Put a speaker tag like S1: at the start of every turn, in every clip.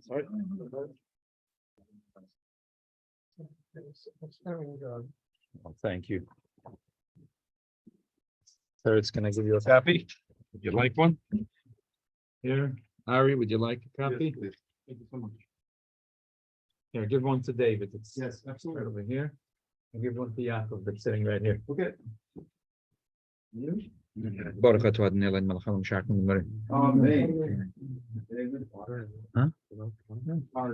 S1: Sorry. Well, thank you. Third's gonna give you a copy. Would you like one? Here, Ari, would you like a copy?
S2: Yes, please. Thank you so much.
S1: Here, give one to David. It's
S2: Yes,
S1: right
S2: absolutely.
S1: over here. And give one to Yaakov that's sitting right here.
S2: Okay. You?
S1: Baruch atah Adonai Eloheinu melech haolam she'achnu v'marim.
S2: Amen.
S1: Huh?
S2: Huh?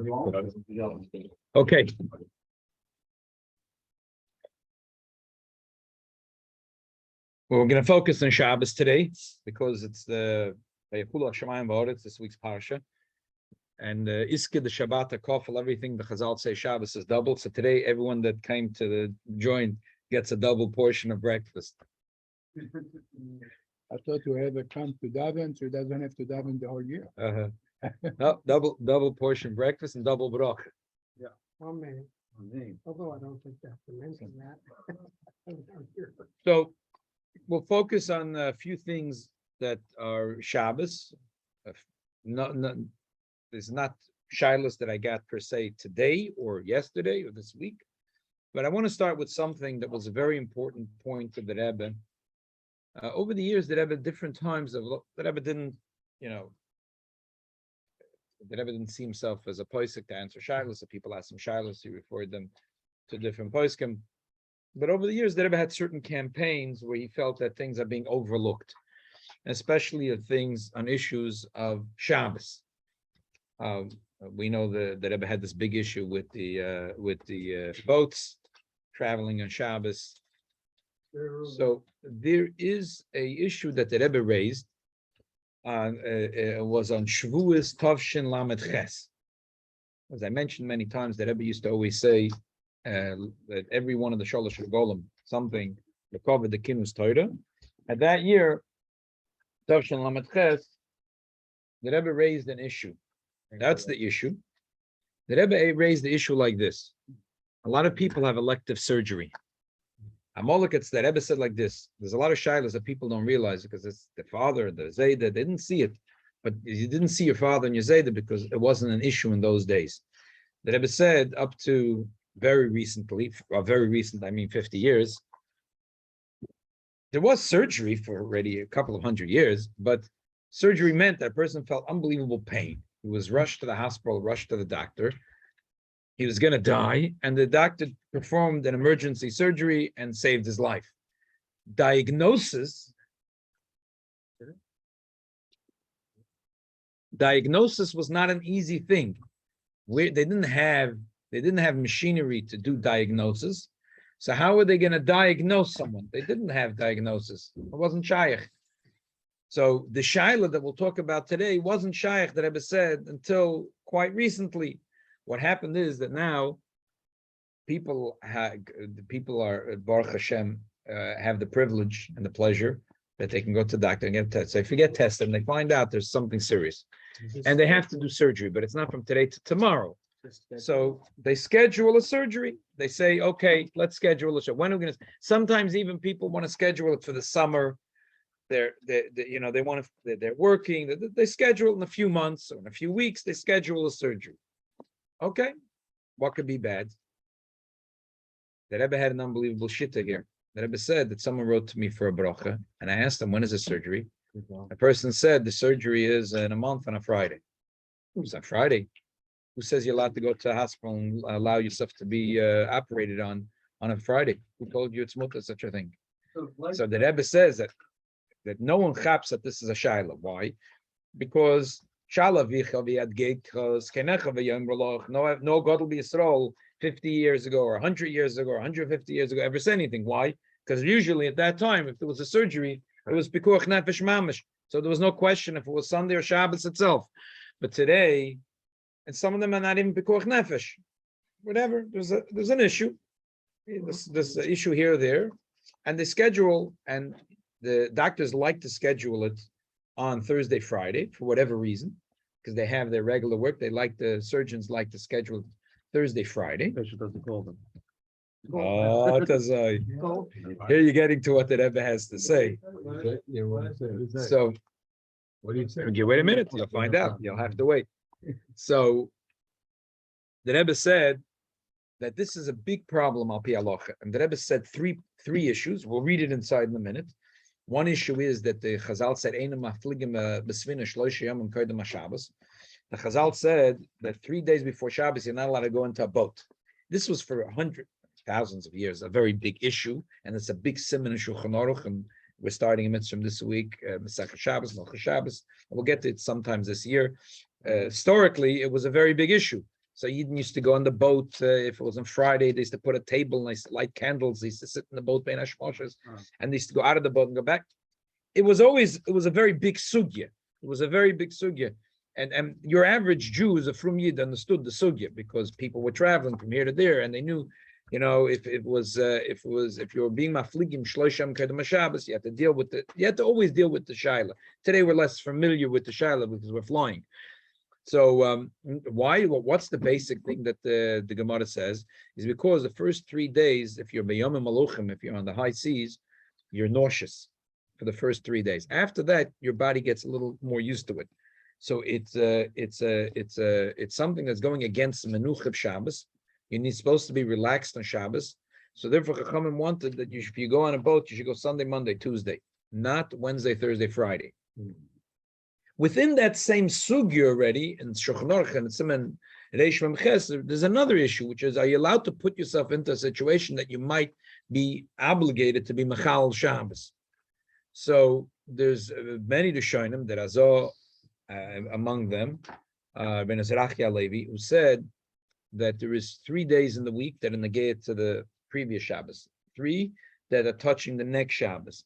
S1: Okay. Well, we're going to focus on Shabbos today because it's the Vayikulu Hashemayim V'Oretz, this week's parsha, and Iske the Shabbat Kofel, everything the Chazal say Shabbos is double. So today, everyone that came to the join gets a double portion of breakfast.
S3: I thought whoever comes to daven, so he doesn't have to daven the whole year.
S1: No, double portion breakfast and double brach.
S4: Amen. Although I don't think that's to mention that.
S1: So we'll focus on a few things that are Shabbos. There's not shilas that I got per se today or yesterday or this week, but I want to start with something that was a very important point of the Rebbe. Over the years, the Rebbe at different times the Rebbe didn't, the Rebbe didn't see himself as a posek to answer shilas. So people asked him shilas, he referred them to different poskim. But over the years, the Rebbe had certain campaigns where he felt that things are being overlooked, especially of things on issues of Shabbos. We know the Rebbe had this big issue with the boats traveling on Shabbos. So there is a issue that the Rebbe raised was on Shavuos Tovshin Lamed Ches. As I mentioned many times, the Rebbe used to always say that every one of the Sholosh Regolim, something to cover the Kinus Torah. At that year, Tovshin Lamed Ches, the Rebbe raised an issue. That's the issue. The Rebbe raised the issue like this. A lot of people have elective surgery. Amalekitz, the Rebbe said like this. There's a lot of shilas that people don't realize because it's the father, the Zayda, they didn't see it. But you didn't see your father and your Zayda because it wasn't an issue in those days. The Rebbe said up to very recently, or very recent, I mean 50 years, there was surgery for already a couple of hundred years, but surgery meant that a person felt unbelievable pain. He was rushed to the hospital, rushed to the doctor. He was going to die, and the doctor performed an emergency surgery and saved his life. Diagnosis was not an easy thing. They didn't have machinery to do diagnosis. So how were they going to diagnose someone? They didn't have diagnosis. It wasn't shaykh. So the shaila that we'll talk about today wasn't shaykh, that Rebbe said, until quite recently. What happened is that now people are Baruch Hashem have the privilege and the pleasure that they can go to the doctor and get tested. So if you get tested and they find out there's something serious, and they have to do surgery, but it's not from today to tomorrow. So they schedule a surgery. They say, okay, let's schedule a show. When are we going to? Sometimes even people want to schedule it for the summer. They're working. They schedule in a few months or in a few weeks. They schedule a surgery. Okay, what could be bad? The Rebbe had an unbelievable shitta here. The Rebbe said that someone wrote to me for a bracha, and I asked them, when is the surgery? A person said the surgery is in a month on a Friday. Who's on Friday? Who says you're allowed to go to a hospital and allow yourself to be operated on a Friday? Who told you it's mutter, such a thing? So the Rebbe says that no one chaps that this is a shaila. Why? Because no God will be Yisrael 50 years ago or 100 years ago or 150 years ago ever said anything. Why? Because usually at that time, if there was a surgery, it was pikuach nefesh mamish. So there was no question if it was Sunday or Shabbos itself. But today, and some of them are not even pikuach nefesh. Whatever, there's an issue. There's an issue here or there. And they schedule, and the doctors like to schedule it on Thursday, Friday, for whatever reason, because they have their regular work. The surgeons like to schedule Thursday, Friday.
S2: Doesn't call them.
S1: Oh, here you're getting to what the Rebbe has to say. So
S2: What do you say?
S1: Okay, wait a minute. You'll find out. You'll have to wait. So the Rebbe said that this is a big problem al pi halacha, and the Rebbe said three issues. We'll read it inside in a minute. One issue is that the Chazal said "Eina mafligim besvina shloisha yomim kodem haShabbos." The Chazal said that 3 days before Shabbos you're not allowed to go into a boat. This was for thousands of years a very big issue, and it's a big siman in Shulchan Aruch, and we're starting a mitzvah this week, Masechet Shabbos, Malchus Shabbos. We'll get to it sometimes this year. Historically, it was a very big issue. So Yidden used to go on the boat. If it was on Friday, they used to put a table and they used to light candles. They used to sit in the boat, and they used to go out of the boat and go back. It was a very big sugya. It was a very big sugya. And your average Jew, a frum Yid, understood the sugya because people were traveling from here to there, and they knew, if you were being mafligim shloisham kedem Shabbos, you had to always deal with the shaila. Today we're less familiar with the shaila because we're flying. So why? Well, what's the basic thing that the Gemara says is because the first 3 days, if you're b'yom maluchim, if you're on the high seas, you're nauseous for the first 3 days. After that, your body gets a little more used to it. So it's something that's going against menucha Shabbos. You're supposed to be relaxed on Shabbos. So therefore, Chachamim wanted that if you go on a boat, you should go Sunday, Monday, Tuesday, not Wednesday, Thursday, Friday. Within that same sugya already, in Shulchan Aruch and Siman Reish Mem Ches, there's another issue, which is: are you allowed to put yourself into a situation that you might be obligated to be Machal Shabbos? So there's many Rishonim that Azor, among them, Ben Azrachia Levi, who said that there is 3 days in the week that are negated to the previous Shabbos, 3 that are touching the next Shabbos.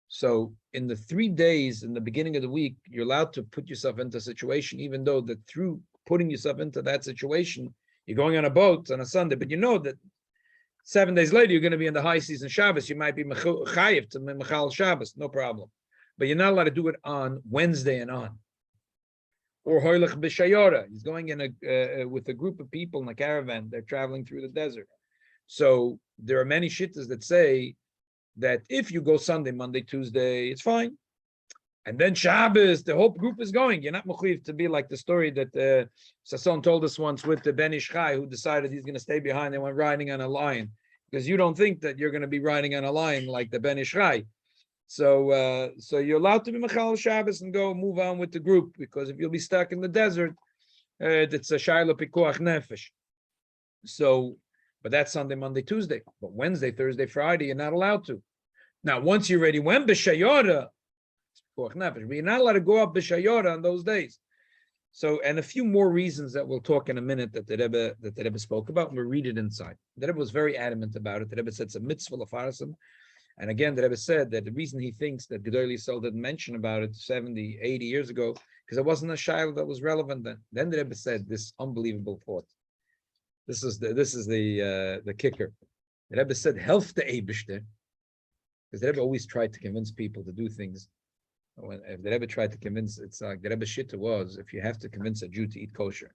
S1: So in the 3 days in the beginning of the week, you're allowed to put yourself into a situation, even though that through putting yourself into that situation, you're going on a boat on a Sunday, but you know that 7 days later, you're going to be in the high season Shabbos. You might be chayiv to Mechal Shabbos, no problem. But you're not allowed to do it on Wednesday and on. Or Hoylech B'Shayora. He's going in with a group of people in a caravan. They're traveling through the desert. So there are many shittas that say that if you go Sunday, Monday, Tuesday, it's fine. And then Shabbos, the whole group is going. You're not mechuyev to be like the story that Sasson told us once with the Ben Ish Chai, who decided he's going to stay behind and went riding on a lion. Because you don't think that you're going to be riding on a lion like the Ben Ish Chai. So you're allowed to be Mechal Shabbos and go move on with the group, because if you'll be stuck in the desert, it's a Shaila Pikuach Nefesh. So, but that's Sunday, Monday, Tuesday. But Wednesday, Thursday, Friday, you're not allowed to. Now, once you already went B'Shayora, but you're not allowed to go up B'Shayora on those days. So, and a few more reasons that we'll talk in a minute that the Rebbe spoke about. We'll read it inside. The Rebbe was very adamant about it. The Rebbe said it's a mitzvah l'farasim. And again, the Rebbe said that the reason he thinks that Gedolei Yisrael didn't mention about it 70, 80 years ago, because it wasn't a shayla that was relevant then. Then the Rebbe said this unbelievable thought. This is the kicker. The Rebbe said, "Help the Eibishter," because the Rebbe always tried to convince people to do things. If the Rebbe tried to convince, it's like the Rebbe's shitta was, if you have to convince a Jew to eat kosher,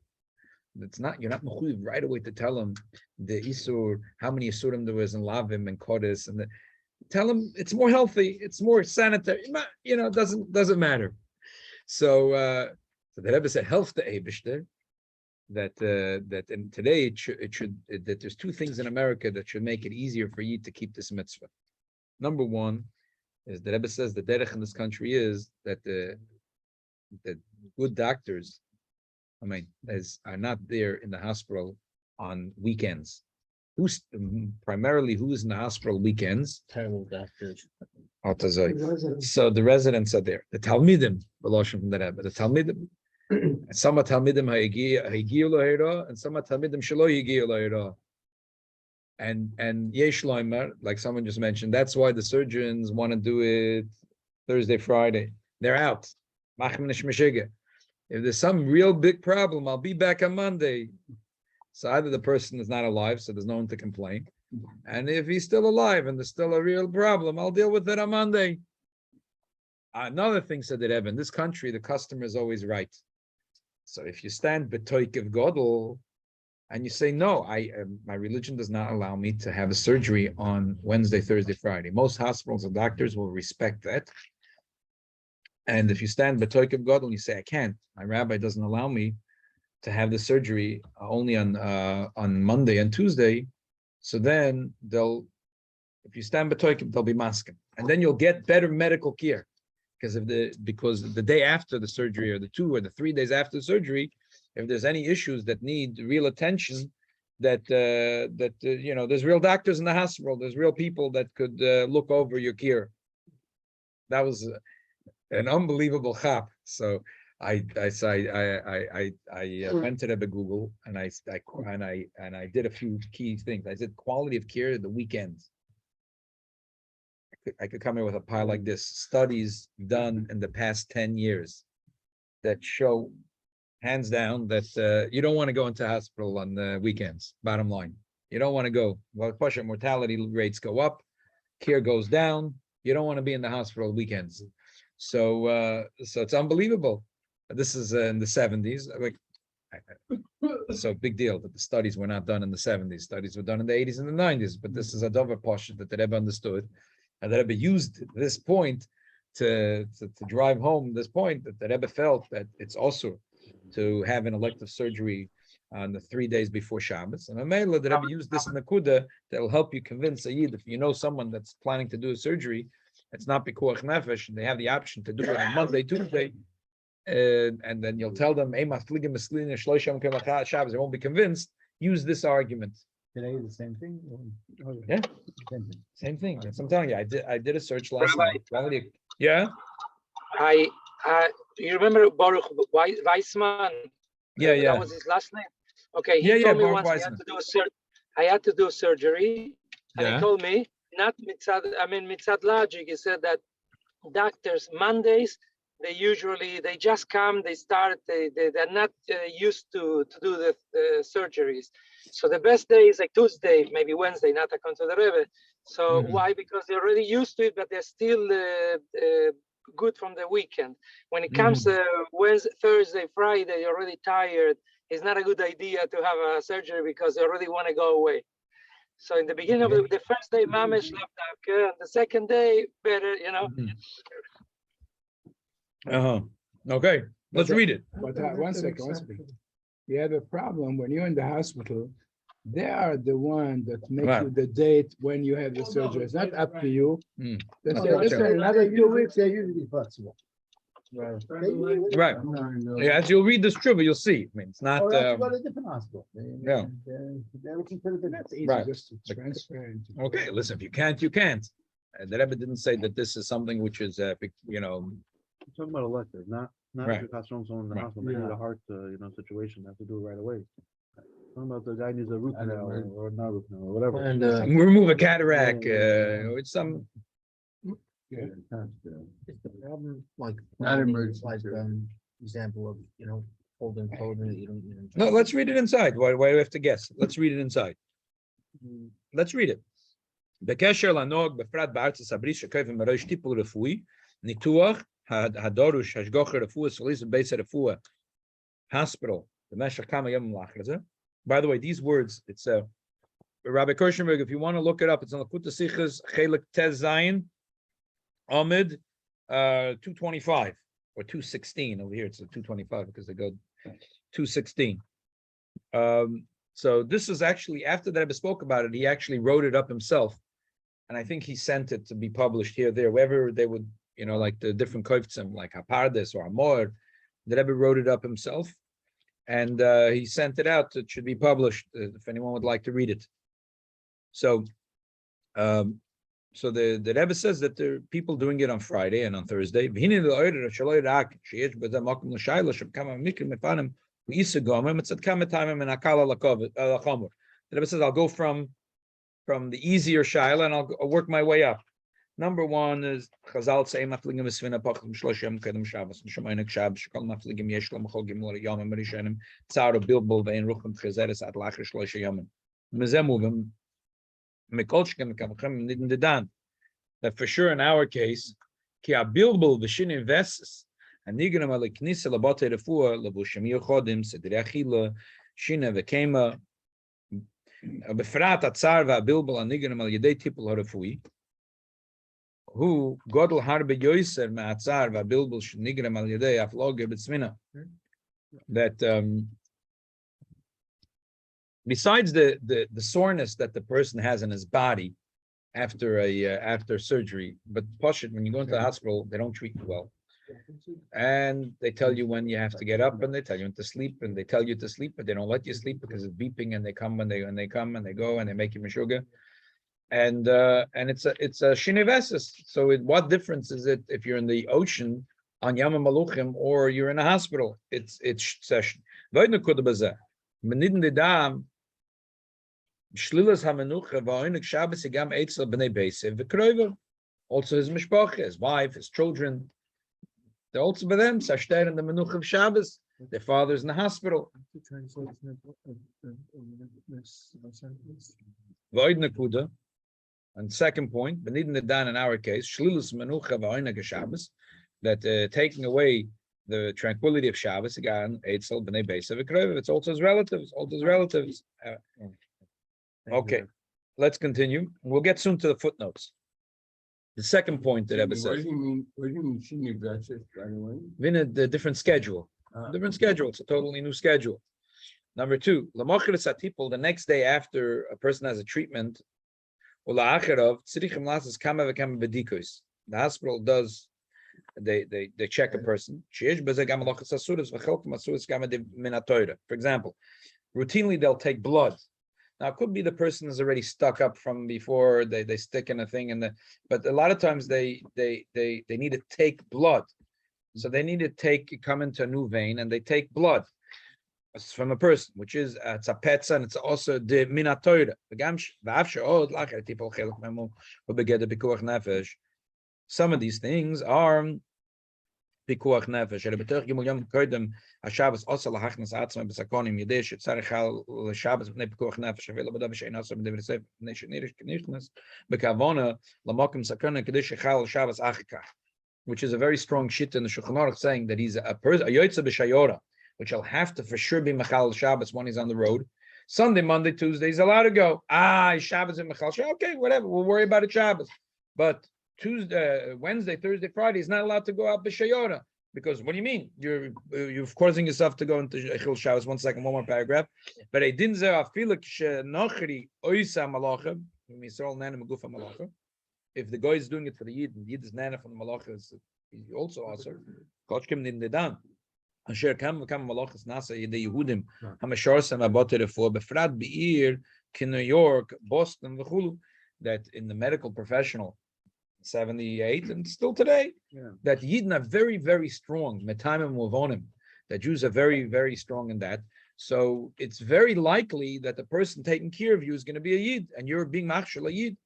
S1: you're not mechuyev right away to tell him the isur, how many isurim there was in lavim and kodesh, and tell him it's more healthy, it's more sanitary. It doesn't matter. So the Rebbe said, "Help the Eibishter." That today that there's 2 things in America that should make it easier for you to keep this mitzvah. Number one is the Rebbe says the derech in this country is that the good doctors, are not there in the hospital on weekends. Who's in the hospital weekends?
S2: Terrible doctors.
S1: So the residents are there. The Talmidim, from the Rebbe, the Talmidim. Some are Talmidim ha'igiyu lahira, and some are Talmidim shelo higiyu lahira. And yesh loimer, like someone just mentioned, that's why the surgeons want to do it Thursday, Friday. They're out. If there's some real big problem, I'll be back on Monday. So either the person is not alive, so there's no one to complain. And if he's still alive and there's still a real problem, I'll deal with it on Monday. Another thing said that Rebbe, in this country, the customer is always right. So if you stand betoik of Godel and you say, no, my religion does not allow me to have a surgery on Wednesday, Thursday, Friday. Most hospitals and doctors will respect that. And if you stand b'toikev gadol and you say, I can't, my rabbi doesn't allow me to have the surgery only on Monday and Tuesday, so then if you stand b'toikev, they'll be masking, and then you'll get better medical care, because the day after the surgery, or the 2 or the 3 days after the surgery, if there's any issues that need real attention, there's real doctors in the hospital, there's real people that could look over your care. That was an unbelievable chap. So I went to Rebbe Google and I did a few key things. I said quality of care at the weekends. I could come here with a pile like this. Studies done in the past 10 years that show, hands down, that you don't want to go into hospital on the weekends. Bottom line, you don't want to go. Well, patient mortality rates go up, care goes down. You don't want to be in the hospital weekends. So it's unbelievable. This is in the 70s. So big deal that the studies were not done in the 70s. Studies were done in the 80s and the 90s. But this is a dover posture that the Rebbe understood, and the Rebbe used this point to drive home this point, that the Rebbe felt that it's also to have an elective surgery on the 3 days before Shabbos. And Amela, the Rebbe used this in the Kuda that will help you convince a Yid, if you know someone that's planning to do a surgery, it's not Pikuach Nefesh, and they have the option to do it on Monday, Tuesday, and then you'll tell them, they won't be convinced. Use this argument.
S2: Today is the same thing?
S1: Yeah, same thing. That's what I'm telling you. I did a search last night. Yeah.
S5: You remember Baruch Weissman?
S1: Yeah.
S5: That was his last name. Okay. He told me once I had to do surgery, and he told me, not mitzad logic. He said that doctors Mondays, they just come, they start, they're not used to do the surgeries. So the best day is like Tuesday, maybe Wednesday, not according to the Rebbe. So why? Because they're already used to it, but they're still good from the weekend. When it comes to Wednesday, Thursday, Friday, you're already tired. It's not a good idea to have a surgery because they already want to go away. So in the beginning of the first day, Mamesh and the second day, better,
S1: Okay, let's read it.
S3: But one second. You have a problem when you're in the hospital. They are the one that make you the date when you have the surgery. It's not up to you. They say, listen, another 2 weeks, they're usually flexible.
S1: Right. Yeah, as you'll read this trivia, you'll see. I mean, it's not.
S3: Go to a different hospital.
S1: Yeah.
S3: That's easy,
S1: Right.
S3: just to transfer.
S1: Okay, listen, if you can't, you can't. The Rebbe didn't say that this is something which is,
S2: We're talking about elective, not
S1: Right.
S2: if you got someone in the
S1: Right.
S2: hospital, maybe a heart, situation, they have to do it right away. Talking about the guy needs a root canal or not root canal or whatever.
S6: And
S1: remove a cataract. It's some.
S6: it's the problem, like
S3: Not emergency
S6: like example of holding clothing that you don't.
S1: No, let's read it inside. Why do we have to guess? Let's read it inside. Let's read it. בקשר לנוהג בפרט בארצות הברית שקובעים מראש טיפול רפואי, ניתוח הדרוש השגחה רפואית סוליסט בבית הרפואה, hospital, במשך כמה ימים לאחר זה. By the way, these words, it's Rabbi Kirschenberg, if you want to look it up, it's on the Likutei Sichos, Chelik Tez Zayin, Amid 225 or 216. Over here, it's a 225 because they go 216. So this is actually, after the Rebbe spoke about it, he actually wrote it up himself. And I think he sent it to be published here, there, wherever they would, like the different koiftzim, like Hapardes or Amor. The Rebbe wrote it up himself. And he sent it out. It should be published if anyone would like to read it. So, the Rebbe says that there are people doing it on Friday and on Thursday. The Rebbe says I'll go from the easier shaila and I'll work my way up. Number one is Chazal say mafligim v'svina pachim shloshim kedem Shabbos n'shamaynik Shabbos shekol mafligim yesh lo machol gimel yomim rishonim tzar bilbul ve'en ruchim tchezeres ad lacher shlosha yomim mezeh movim mikol shkem kamchem nidin dedan. That for sure in our case ki a bilbul v'shin invests and nigram ale knisa labote refuah levushim yochodim sedrei achila shina v'kema befrat atzar va'bilbul anigram al yedei tipul harefui. who Godel harbe yoiser ma'atzar va'bilbul shenigrem al yedei afloge b'tzmina. That besides the soreness that the person has in his body after surgery, but Pashut, when you go into the hospital, they don't treat you well. And they tell you when you have to get up, and they tell you when to sleep, and they tell you to sleep, but they don't let you sleep because it's beeping, and they come and they come and they go and they make you meshuga. And it's a shinevesis. So what difference is it if you're in the ocean on Yama Maluchim or you're in a hospital? It's session. Shlilas hamenucha va'onik Shabbos igam eitzel b'nei beisev v'kroiver. Also his mishpacha, his wife, his children. They're also by them. Sashter in the menucha of Shabbos. Their father's in the hospital. Va'od nekuda. And second point, benidin nedan in our case, shlilas menucha va'onik Shabbos, that taking away the tranquility of Shabbos again eitzel b'nei beisev v'kroiver. It's also his relatives. Also his relatives. Okay, let's continue. We'll get soon to the footnotes. The second point that Rebbe says.
S7: What do you mean shinevesis, by the way?
S1: The different schedule. Different schedule. It's a totally new schedule. Number two, the next day after a person has a treatment, the hospital does, they check a person. For example, routinely they'll take blood. Now it could be the person is already stuck up from before they stick in a thing, but a lot of times they need to take blood. So they need to come into a new vein and they take blood from a person, which is it's a petza and it's also the minatoira. Some of these things are pikuach nefesh. Rebetach gimul yom koydem haShabbos also lahachnas atzma b'sakonim yidish tzarechal l'Shabbos b'nei pikuach nefesh avela b'dav she'ein asa b'nei v'nesef b'nei she'nirish k'nichnas b'kavona l'mokim sakona k'dish echal l'Shabbos achikach, which is a very strong shit in the Shulchan Aruch saying that he's a yotze b'shayora, which will have to for sure be mechal Shabbos when he's on the road. Sunday, Monday, Tuesday, he's allowed to go. Shabbos and mechal Shabbos. Okay, whatever. We'll worry about it Shabbos, but Tuesday, Wednesday, Thursday, Friday is not allowed to go out b'shayora, because what do you mean? You're causing yourself to go into Echil Shabbos. 1 second, one more paragraph. But I didn't say if the guy is doing it for the Yid, the Yid is nana from the malacha, is also also. Kochkim din dedan. Asher kam malachas nasa yedei Yehudim hamashorsan abotere for befrat beir in New York, Boston, v'chulu, that in the medical professional 78 and still today, that Yidden are very, very strong. Metaimim uvonim, that Jews are very, very strong in that. So it's very likely that the person taking care of you is going to be a Yid, and you're being machshel a Yid.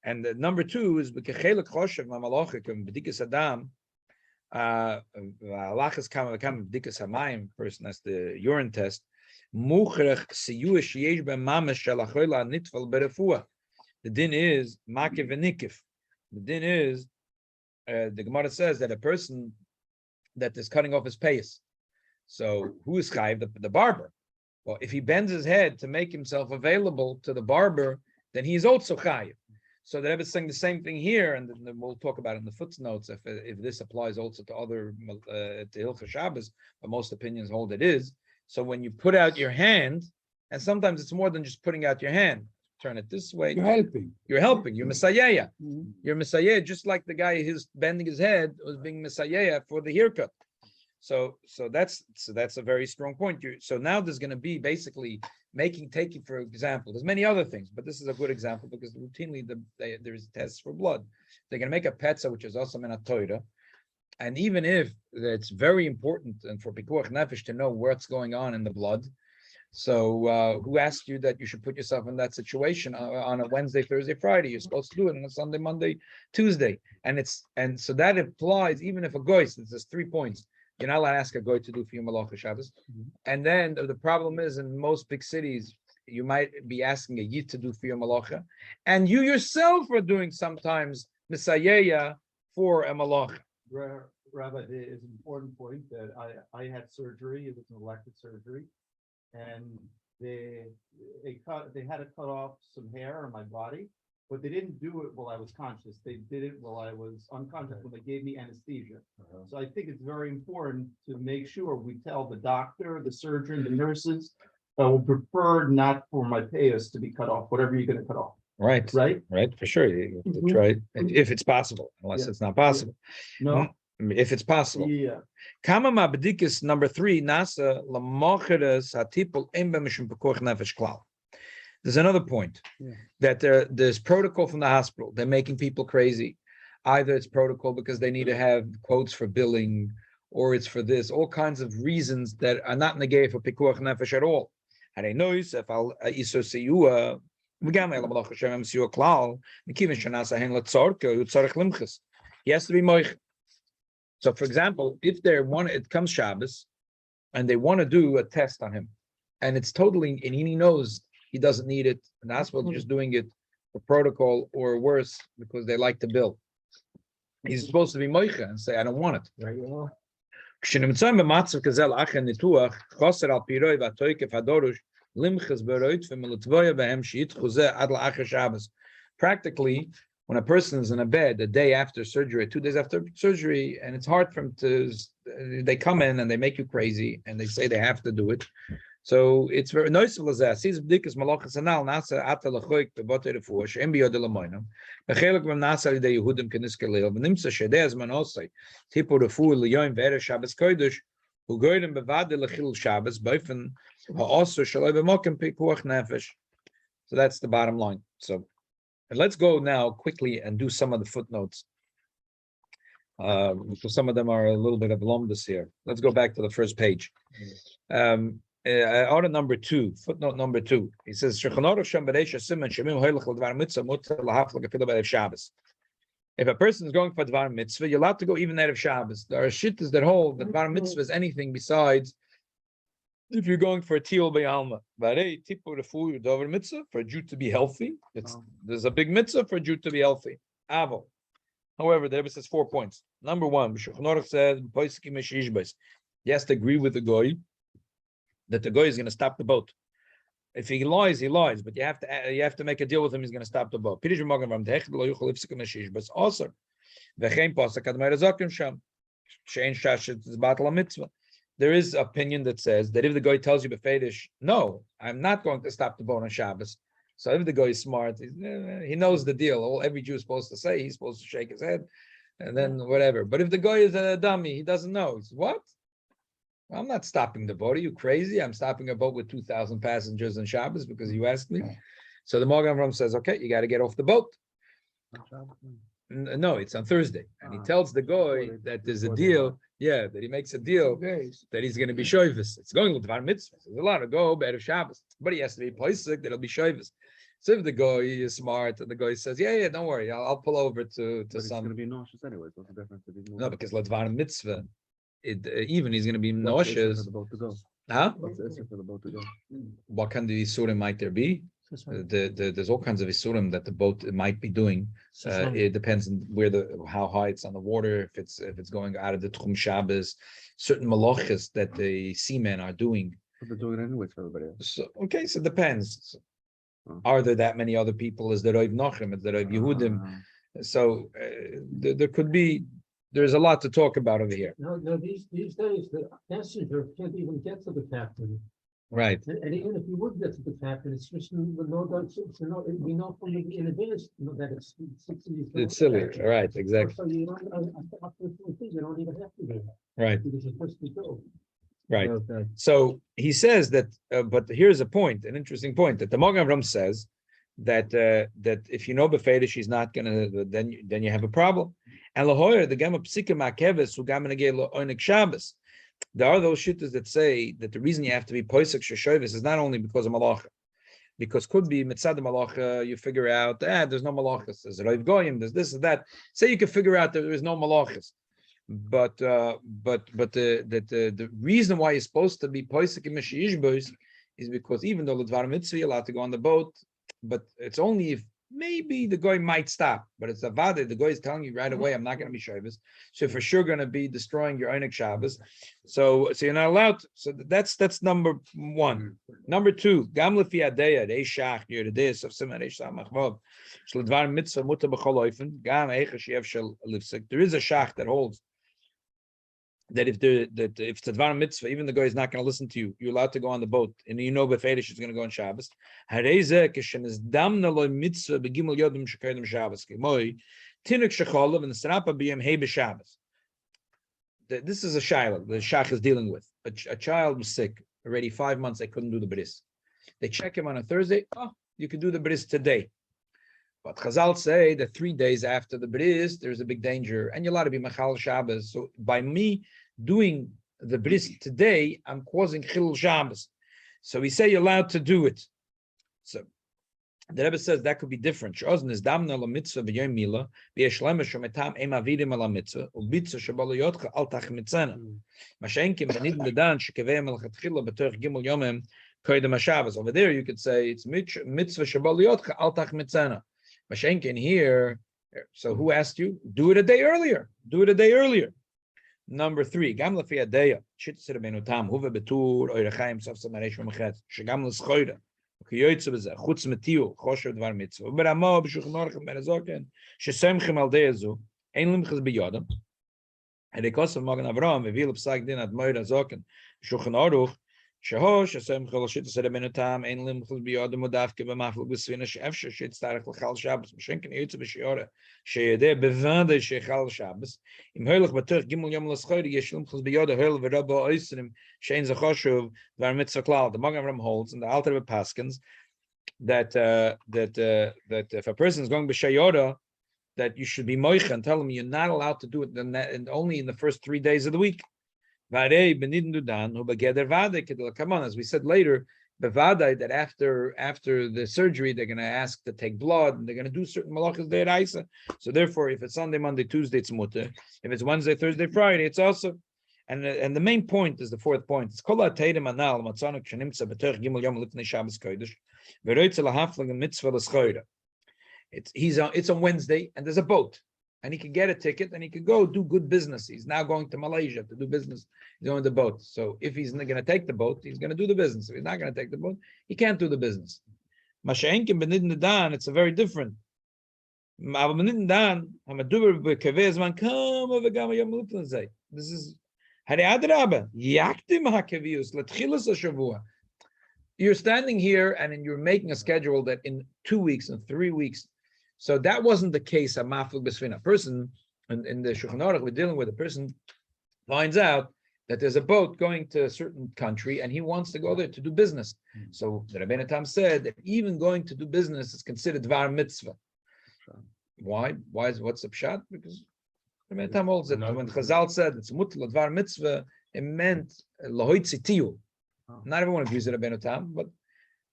S1: And number two is b'kechelek choshev mamalochikim b'dikas adam alachas kam b'dikas hamayim. Person has the urine test. Muchrech siyuah sheyesh b'mamash shel achola nitfal berefua. The din is makev v'nikif. The din is, the Gemara says that a person that is cutting off his payas. So who is chayiv? The barber. Well, if he bends his head to make himself available to the barber, then he is also chayiv. So the Rebbe is saying the same thing here, and then we'll talk about it in the footnotes if this applies also to other to Hilchah Shabbos, but most opinions hold it is. So when you put out your hand, and sometimes it's more than just putting out your hand. Turn it this way.
S3: You're helping.
S1: You're helping. You're Messiah. You're Messiah, just like the guy who's bending his head was being Messiah for the haircut. So that's a very strong point. So now there's going to be basically taking for example. There's many other things, but this is a good example because routinely there's tests for blood. They're going to make a petza, which is also in a Torah, and even if it's very important and for pikuach nefesh to know what's going on in the blood. So who asked you that you should put yourself in that situation on a Wednesday, Thursday, Friday? You're supposed to do it on a Sunday, Monday, Tuesday. And so that applies even if a goy, there's 3 points. You're not allowed to ask a goy to do for your malacha Shabbos. And then the problem is in most big cities, you might be asking a yid to do for your malacha. And you yourself are doing sometimes misayaya for a malacha.
S2: Rabbi, it is an important point that I had surgery. It was an elective surgery. And they had to cut off some hair on my body, but they didn't do it while I was conscious. They did it while I was unconscious, when they gave me anesthesia. So I think it's very important to make sure we tell the doctor, the surgeon, the nurses, I would prefer not for my payers to be cut off, whatever you're gonna cut off,
S1: Right,
S2: right?
S1: right, for sure. You have to try it, if it's possible, unless
S2: Yeah.
S1: it's not possible.
S2: No,
S1: If it's possible.
S2: yeah,
S1: Kama mabedikis number 3, nasa lamocheres hatipul em b'mishum pekuach nefesh klal. There's another point that there's protocol from the hospital. They're making people crazy. Either it's protocol because they need to have quotes for billing, or it's for this, all kinds of reasons that are not negay for pekuach nefesh at all. And I know if I'll isosiyua, he has to be moich. So, for example, if it comes Shabbos, and they want to do a test on him, and it's totally, and he knows he doesn't need it, and the hospital just doing it for protocol or worse because they like to bill. He's supposed to be moicha and say, I don't want it. Practically, when a person is in a bed a day after surgery, 2 days after surgery, and it's hard for him to, they come in and they make you crazy and they say they have to do it. So it's very nice. He says the So that's the bottom line. So and let's go now quickly and do some of the footnotes. Because some of them are a little bit of lumbus here. Let's go back to the first page. Order number 2, footnote number 2. He says, if a person is going for Dvar Mitzvah, you're allowed to go even out of Shabbos. There are shittas that hold that Dvar Mitzvah is anything besides if you're going for a Tiyul B'Alma. For a Jew to be healthy, there's a big mitzvah for a Jew to be healthy. Avo. However, the Rebbe says 4 points. Number 1, says he has to agree with the goy that the guy is going to stop the boat. If he lies, but you have to make a deal with him. He's going to stop the boat. But also, there is opinion that says that if the guy tells you befedish, no, I'm not going to stop the boat on Shabbos. So if the guy is smart, he knows the deal. Every Jew is supposed to say, he's supposed to shake his head, and then whatever. But if the guy is a dummy, he doesn't know. He's what? I'm not stopping the boat. Are you crazy? I'm stopping a boat with 2,000 passengers on Shabbos because you asked me. So the Magen Avraham says, okay, you got to get off the boat. No, it's on Thursday. And he tells the guy that there's a deal. Yeah, that he makes a deal that he's going to be shoyvis. It's going to Dvar Mitzvah. There's a lot to go out of Shabbos. But he has to be poisek that it'll be shoyvis. So if the guy is smart and the guy says, yeah, don't worry, I'll pull over to some.
S2: It's going to be nauseous anyway. What's the difference?
S1: No, because Dvar Mitzvah, even he's going to be nauseous. Huh?
S2: What's the issue for the boat to go?
S1: What kind of isurim might there be? There's all kinds of isurim that the boat might be doing. It depends on how high it's on the water. If it's going out of the Tchum Shabbos, certain malachas that the seamen are doing.
S2: But they're doing it anyway for everybody else.
S1: So okay, so it depends. Are there that many other people? Is there Rav Nachem? Is there Rav Yehudim? So there could be. There's a lot to talk about over here.
S4: No, these days, the passenger can't even get to the captain.
S1: Right.
S4: And even if you would get to the captain, it's just we know from in advance that it's 60.
S1: It's silly. Right, exactly.
S4: So you don't even have to do that.
S1: Right.
S4: Because you're supposed to go.
S1: Right. Okay. So he says that, but here's a point, an interesting point, that the Magen Avraham says that if you know befedish, she's not gonna, then you have a problem. And lahoyer the gamma psika makeves who gamma negay oinik Shabbos. There are those shittas that say that the reason you have to be poisek sheshovis is not only because of malacha, because could be mitzad malacha. You figure out there's no malachas. There's Rav Goyim. There's this and that. Say you can figure out that there is no malachas, but the reason why you're supposed to be poisek in mishiyishbos is because even though l'dvar mitzvah you're allowed to go on the boat, but it's only if maybe the guy might stop, but it's a vade. The guy is telling you right away, I'm not going to be Shabbos. So for sure going to be destroying your Einik Shabbos. So you're not allowed to. So that's number one. Number two, Gam lefi adeya, Reish Shach, your days of Simon Reish Samachvav. Shledvar mitzvah muta b'chol oifen, Gam eicha sheyev shel lifsek. There is a Shach that holds that if it's a dvar mitzvah, even the guy is not going to listen to you, you're allowed to go on the boat, and you know befedish is going to go on Shabbos. Hareze kishen is damna lo mitzvah begimel yodim shekodim Shabbos. K'moi tinuk shecholav and the sarapa b'yem hey b'Shabbos. This is a shaila the shach is dealing with. A child was sick already 5 months. They couldn't do the bris. They check him on a Thursday. Oh, you can do the bris today. But Chazal say that 3 days after the bris, there's a big danger, and you're allowed to be machal Shabbos. So by me doing the bris today, I'm causing chilul Shabbos. So we say you're allowed to do it. So the Rebbe says that could be different. Sh'ozn is damna la mitzvah b'yom mila b'yeshlema shometam em avidim ala mitzvah u'bitzah shabalo yotcha al tach mitzana. Mashenkim b'nidin dedan shekeveim al chatchila b'toich gimel yomem koydem Shabbos. Over there you could say it's mitzvah shabalo yotcha al tach mitzana. Mashenkin here, so who asked you? Do it a day earlier. Do it a day earlier. Number three, Gam lefi adeya, shitz rabbeinu tam, huve betur, oirechaim sof samaresh v'mechet, shegam l'schoida, u'kiyoytze b'zeh, chutz metiu, choshev dvar mitzvah, u'beramo b'shuch norchem berezoken, shesemchem al deyazu, ein limchaz b'yodam, edekos of Magen Avraham, v'vil p'sak din ad moira zoken, b'shuch noruch, Shahosh, Asem Choloshit, Serebenutam, Ein Lim Chulbiodam, Udavke, Bamaflu, Bisvinish, Efsha, Shit, Starek, Lachal Shabbos, Mashenkin, Yutz, Bishiore, Sheyede, Bevande, Shechal Shabbos, Im Heulich, Batur, Gimel Yom Laschode, Yeshlim Chulbiode, Heul, Verabo, Oisrim, Shein Zachoshuv, Var Mitzvah Klal. The Magen Avraham holds, and the Alter of Paskins, that if a person is going B'Shayora, that you should be moich and tell him you're not allowed to do it and only in the first 3 days of the week. Come on, as we said later, that after the surgery they're going to ask to take blood and they're going to do certain malachas de'oraisa. So therefore, if it's Sunday, Monday, Tuesday, it's mutter. If it's Wednesday, Thursday, Friday, it's also. And the main point is the fourth point. It's kol ha'teirem anal matzanuk shenimtza b'toich gimel yom lifnei Shabbos kodesh v'roitze lahaflag mitzvah l'schoira. It's on Wednesday and there's a boat. And he could get a ticket and he could go do good business. He's now going to Malaysia to do business. He's on the boat. So if he's going to take the boat, he's going to do the business. If he's not going to take the boat, he can't do the business. Masha'enkim b'nidin nedan, it's a very different. This is you're standing here and you're making a schedule that in 2 weeks and 3 weeks. So that wasn't the case of maflug besvina. Person in the Shulchan Aruch we're dealing with, a person finds out that there's a boat going to a certain country and he wants to go there to do business. So the Rabbeinu Tam said that even going to do business is considered dvar mitzvah. Why? What's the pshat? Because the Rabbeinu Tam holds that when Chazal said it's mutal dvar mitzvah, it meant lahoitzi tiyu. Not everyone agrees with Rabbeinu Tam,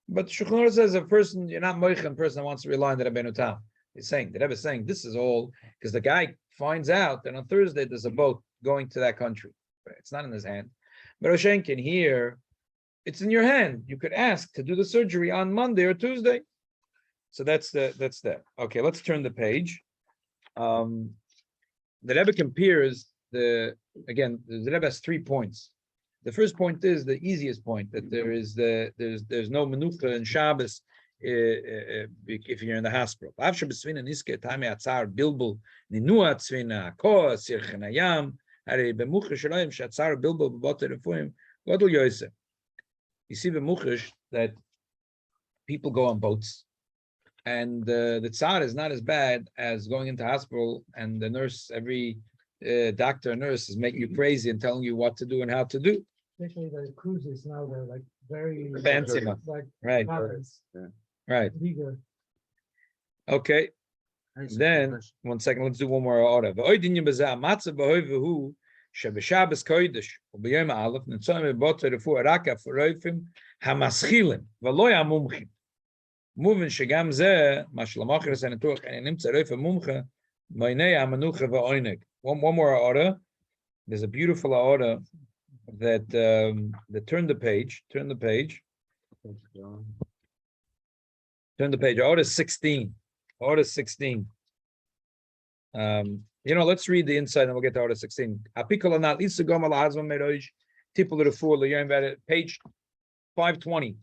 S1: but Shulchan Aruch says a person, you're not moich, a person that wants to rely on the Rabbeinu Tam. He's saying, the Rebbe is saying, this is all because the guy finds out that on Thursday there's a boat going to that country. It's not in his hand. But Oshenkin here, it's in your hand. You could ask to do the surgery on Monday or Tuesday. So that's that. Okay, let's turn the page. The Rebbe compares the Rebbe has 3 points. The first point is the easiest point, that there's no menucha and Shabbos if you're in the hospital. You see b'muchash that people go on boats, and the tsar is not as bad as going into hospital and the nurse, every doctor and nurse is making you crazy and telling you what to do and how to do.
S4: Especially the cruises now, they're like very
S1: fancy,
S4: like
S1: right? Right.
S4: Bigger.
S1: Okay. Then 1 second. Let's do one more order. שבשבס קודש וביום א' נצאים מבוטר רפואה רק הפרויפים המשכילים ולא המומחים. מובן שגם זה מה שלמחר זה ניתוח נמצא רופא מומחה מעיני המנוחה והעונג. One more order. There's a beautiful order that turn the page. Order 16. Order 16. Let's read the inside and we'll get to order 16. Page 520.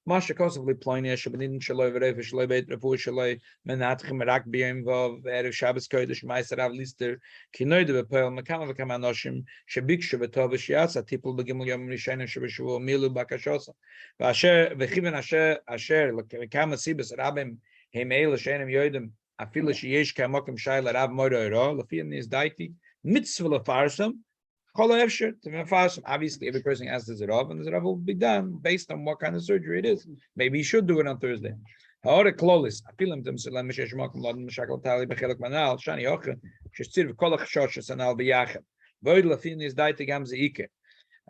S1: Masha Kosovly Ploinia Shabanin Shaloi Verev Shaloi Refu Shaloi Menatchim Rak Biem Vov Erev Shabbos Kodesh Meister Av Lister Kinoid Bepel Makama Vakama Noshim Shabik Shavatov Shiasa Tipul Begimel Yom Rishon Shabashu Milu Bakashos Vasher Vechiven Asher Kama Sibas Rabim Hemel Shenim Yodim Afil Sheyesh Kamokim Shaila Rab Modo Ro Lafian is Daiti Mitzvah Farsam. Obviously, every person asks the Zerav, and the Zerav will be done based on what kind of surgery it is. Maybe he should do it on Thursday. However, Kollis,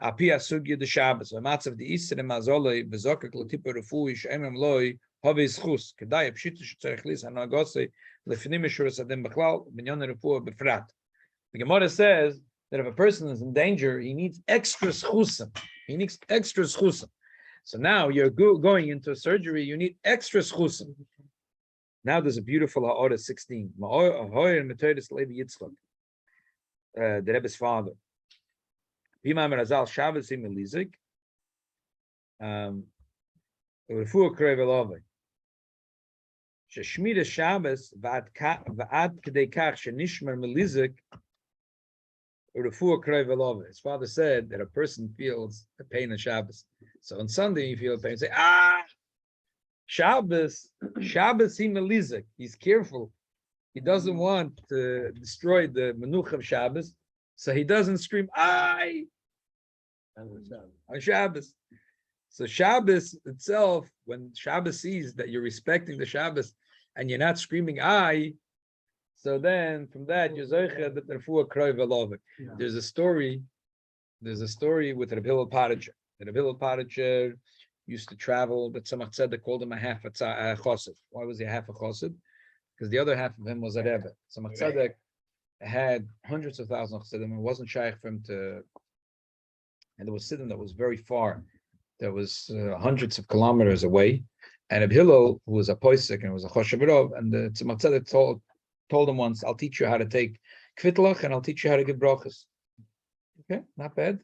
S1: Apia Sugi the Shabbos, a matz of the Eastern Mazole, Bezoka Klotipa Refuish, Emem Loi, Hovis Chus, Kedai, Pshitu Tzerechlis, and Nagose, Lefinimishur Sadim Bechlal, Minyon Refu Befrat. The Gemara says that if a person is in danger, he needs extra schusim. He needs extra schusim. So now you're going into a surgery, you need extra schusim. Now there's a beautiful order 16. The Rebbe's father. Pima Merazal Shabbos im Elizik. Refuah Krevelove. Sheshmira Shabbos va'ad kedei kach shenishmer melizik. His father said that a person feels the pain on Shabbos. So on Sunday you feel pain. Say, Shabbos he melizik. He's careful. He doesn't want to destroy the menuch of Shabbos, so he doesn't scream on Shabbos. So Shabbos itself, when Shabbos sees that you're respecting the Shabbos and you're not screaming so then from that you're zocher that refuah kroy velovik. There's a story with Reb Hillel Parich. Reb Hillel Parich used to travel, but Tzemach Tzedek called him a half a chassid. Why was he a half a chassid? Because the other half of him was a rebbe. Tzemach Tzedek had hundreds of thousands of chassidim. It wasn't shaykh for him to, and there was chassidim that was very far. That was hundreds of kilometers away. And Reb Hillel, who was a poisek and was a choshev rov, and the Tzemach Tzedek told him once, I'll teach you how to take kvitlach and I'll teach you how to give brachas. Okay, not bad.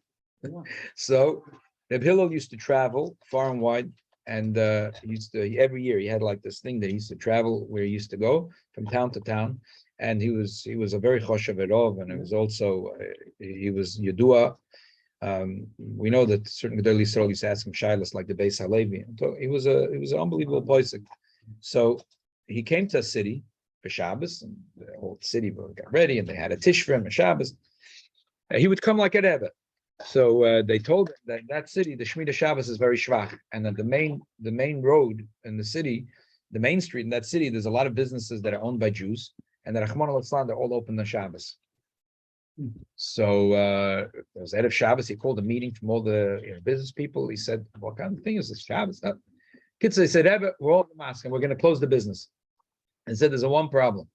S1: So Reb Hillel used to travel far and wide, and every year he had like this thing that he used to travel where he used to go from town to town, and he was a very choshev rov, and it was also he was yedua. We know that certain Gedolei Yisrael used to ask him shaylas like the Beis Halevi. He was an unbelievable poisek. So he came to a city for Shabbos, and the whole city got ready, and they had a Tishrei and Shabbos. He would come like a Rebbe. So they told him that in that city, the Shemitah Shabbos is very shvach, and that the main road in the city, the main street in that city, there's a lot of businesses that are owned by Jews, and that Rachmana litzlan, they're all open on Shabbos. So it was Erev Shabbos. He called a meeting from all the business people. He said, "What kind of thing is this Shabbos?" Kids, they said, "Rebbe, we're all masking. We're going to close the business." And said, "There's one problem.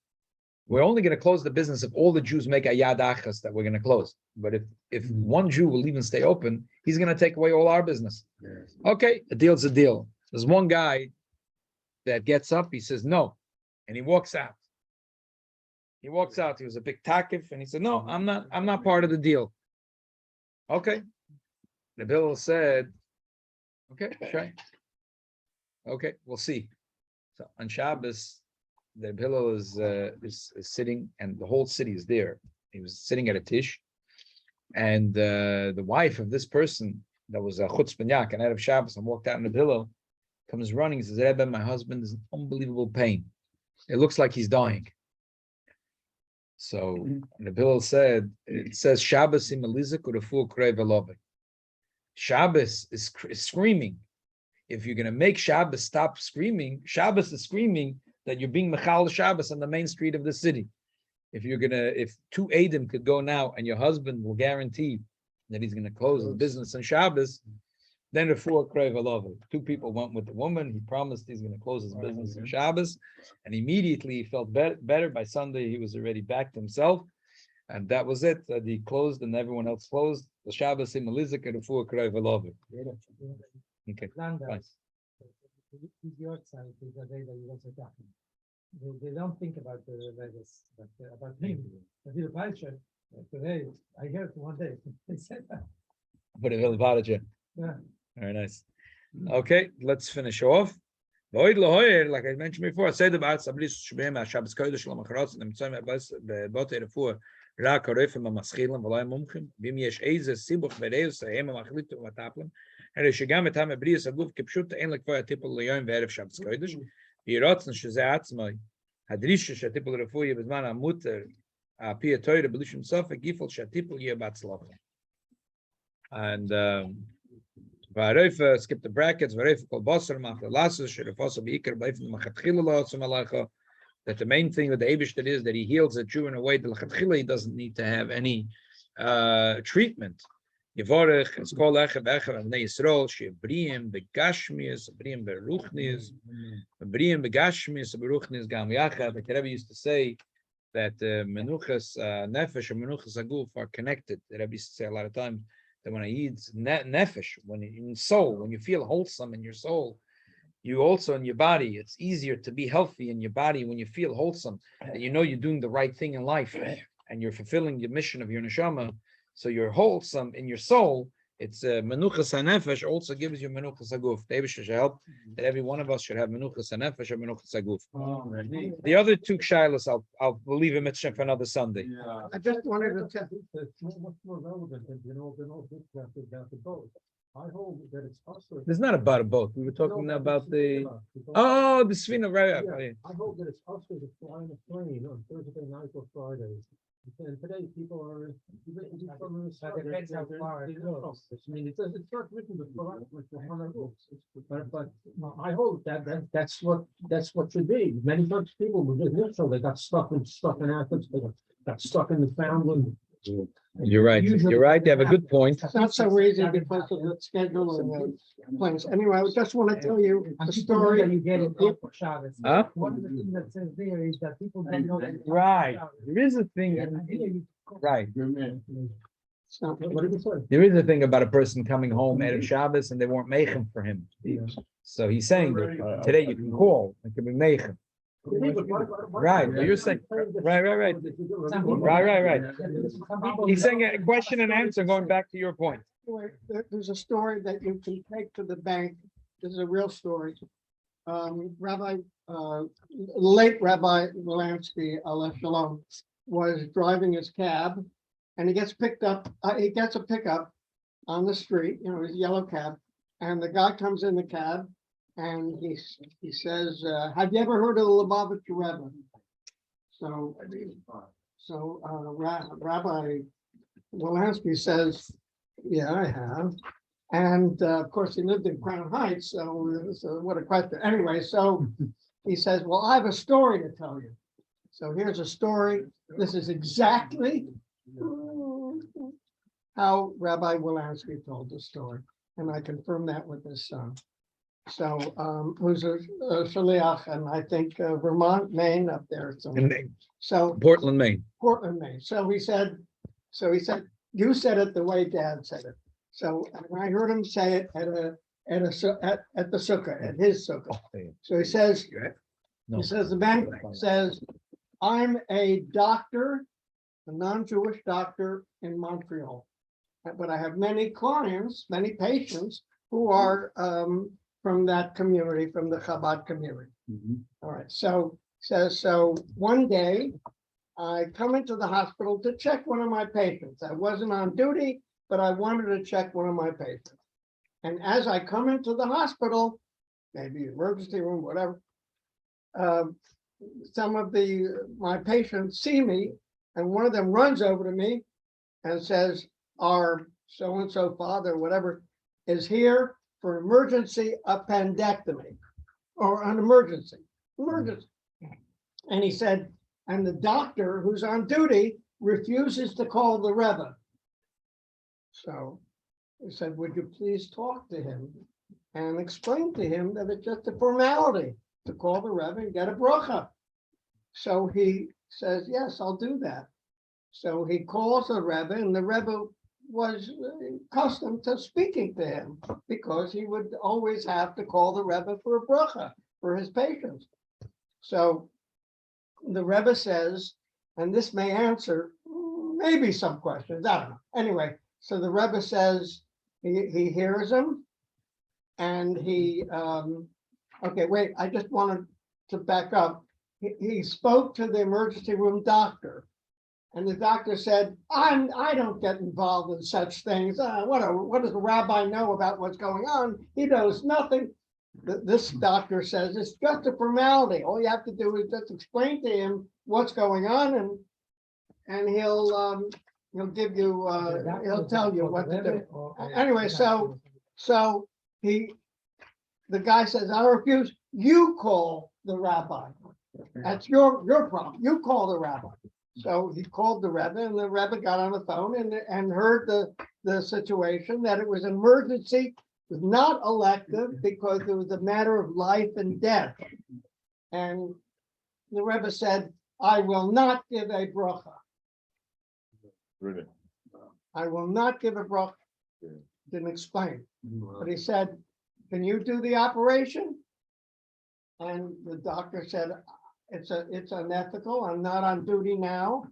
S1: We're only going to close the business if all the Jews make a yad achas that we're going to close. But if one Jew will even stay open, he's going to take away all our business." Yes. Okay, a deal's a deal. There's one guy that gets up. He says no, and he walks out. He walks out. He was a big takif, and he said, "No, I'm not part of the deal." Okay. The bill said, "Okay, sure. Okay, we'll see." So on Shabbos, the Hillel is sitting, and the whole city is there. He was sitting at a tish, and the wife of this person that was a chutz benyak and out of Shabbos and walked out in the Hillel comes running. He says, "Rebbe, my husband is in unbelievable pain. It looks like he's dying." So the Hillel said, "It says Shabbos im elizik urefu krei velovik." Shabbos is screaming. If you're going to make Shabbos stop screaming, Shabbos is screaming that you're being mechal Shabbos on the main street of the city. If two Adam could go now and your husband will guarantee that he's going to close his business on Shabbos, then the four krev. Two people went with the woman. He promised he's going to close his business on Shabbos, and immediately he felt better. By Sunday, he was already back to himself. And that was it. He closed and everyone else closed. The Shabbos in Melizik and the Fuhr Krei Velove. Okay.
S4: Landers, his yahrzeit is the day that he was a doctor. They don't think about the letters, but about him. But the culture, today, I heard one day, they said that.
S1: But it will validate you.
S4: Yeah.
S1: Very nice. Okay, let's finish off. Like I mentioned before, I said about Sablis Shbem, Shabbos Kodesh Lamachrotz, and Mitzvah Bas Bote Refuah, Ra Korefim Maschilim, Valai Mumchim, Bim Yesh Eze Sibuch Vereus, Hema Machlit Mataplim, and Shigam Etam Brius Aguf Kipshut, Ein Lekvoy Tipul Leon Verev Shabbos Kodesh, Yiratzen Sheze Atzmai, Hadrisha Shatipul Refuah Bezman Amuter, Pia Toyre Belishim Sofa, Gifel Shatipul Yebatzlach. And skip the brackets. That the main thing with the Eibishter is that he heals the Jew in a way that he doesn't need to have any treatment. Yevorech is called Echev and Yisrael. Shebriim begashmius, Briim beruchnius, Briim begashmius, beruchnius gam yachad. The Rebbe used to say that menuchas nefesh and menuchas aguf are connected. The Rebbe used to say a lot of times that when I eat nefesh, when in soul, when you feel wholesome in your soul, you also in your body, it's easier to be healthy in your body when you feel wholesome, that you know you're doing the right thing in life and you're fulfilling the mission of your neshama. So you're wholesome in your soul. It's menuchas hanefesh also gives you menuchas aguf. David should help that every one of us should have menuchas hanefesh or menuchas aguf. The other two shilas, I'll leave him at for another Sunday.
S7: Yeah.
S4: I just wanted to tell you, it's much more relevant than, all this stuff about the boat. I hold that it's also.
S1: There's not about a boat. We were talking about the
S4: boat.
S1: the Svina, right?
S4: Yeah, I hold that it's also the flying a plane on Thursday night or Fridays. And today people are. Depends how far it goes. I mean, it's not written before, but I hope that's what should be. Many times people were just so they got stuck in Athens, they got stuck in the Foundland.
S1: You're right. You're right. You have a good point.
S8: It's not so easy because of the schedule and the plans. Anyway, I just want to tell you a story.
S4: You get it for Shabbos.
S1: Huh?
S4: One of the things that says there is that people don't know that.
S1: Right. There is a thing. Right.
S8: So,
S4: What did you say?
S1: There is a thing about a person coming home at Shabbos and they weren't meichem for him. So he's saying that today you can call. It can be meichem. Right. But you're saying right. He's saying a question and answer going back to your point.
S8: anyway, there's a story that you can take to the bank. This is a real story. Late Rabbi Lansky, Aleph Shalom, was driving his cab, and he gets picked up. He gets a pickup on the street, his yellow cab, and the guy comes in the cab, and he says, "Have you ever heard of the Lubavitcher Rebbe?" So Rabbi Lansky says, "Yeah, I have." And of course, he lived in Crown Heights, so what a question. Anyway, so he says, "Well, I have a story to tell you." So here's a story. This is exactly how Rabbi Wilansky told the story, and I confirm that with his son. So who's a shaliach, and I think Vermont, Maine, up there. So
S1: Portland, Maine.
S8: Portland, Maine. So he said, you said it the way Dad said it. So and I heard him say it at the sukkah, at his sukkah. So he says, the bank says, "I'm a doctor, a non-Jewish doctor in Montreal, but I have many clients, many patients who are from that community, from the Chabad community." All right. So says, so one day I come into the hospital to check one of my patients. I wasn't on duty, but I wanted to check one of my patients. And as I come into the hospital, maybe emergency room, whatever, some of my patients see me, and one of them runs over to me and says, "Our so-and-so father, whatever, is here for emergency appendectomy," or an emergency. And he said, and the doctor who's on duty refuses to call the Rebbe. So he said, "Would you please talk to him and explain to him that it's just a formality to call the Rebbe and get a bracha?" So he says, "Yes, I'll do that." So he calls the Rebbe, and the Rebbe was accustomed to speaking to him because he would always have to call the Rebbe for a bracha for his patients. So the Rebbe says, and this may answer maybe some questions, I don't know. Anyway, so the Rebbe says he hears him, and okay, wait, I just wanted to back up. He spoke to the emergency room doctor, and the doctor said, I don't get involved in such things. What does the rabbi know about what's going on? He knows nothing. This doctor says it's just a formality. All you have to do is just explain to him what's going on, and he'll give you he'll tell you what to do. Anyway, so the guy says, I refuse. You call the rabbi. That's your problem. You call the rabbi. So he called the Rebbe, and the Rebbe got on the phone and heard the situation, that it was an emergency, was not elective, because it was a matter of life and death. And the Rebbe said, I will not give a bracha.
S7: Really?
S8: I will not give a bracha. Didn't explain, but he said, can you do the operation? And the doctor said, it's unethical. I'm not on duty now.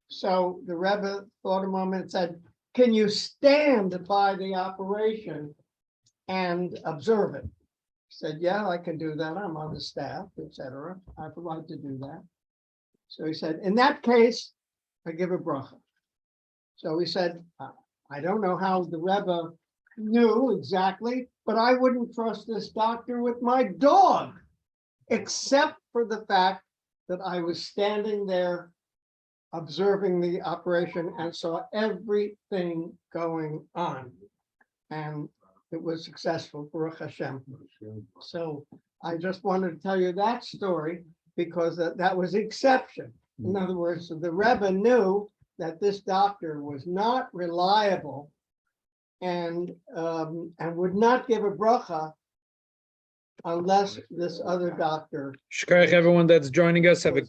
S8: So the Rebbe thought a moment and said, can you stand by the operation and observe it? He said, yeah, I can do that. I'm on the staff, etc. I have the right to do that. So he said, in that case, I give a bracha. So he said, I don't know how the Rebbe knew exactly, but I wouldn't trust this doctor with my dog, except for the fact that I was standing there observing the operation and saw everything going on. And it was successful, Baruch Hashem. So I just wanted to tell you that story, because that was the exception. In other words, the Rebbe knew that this doctor was not reliable and would not give a bracha unless this other doctor.
S1: Shkoyach, everyone that's joining us. Have a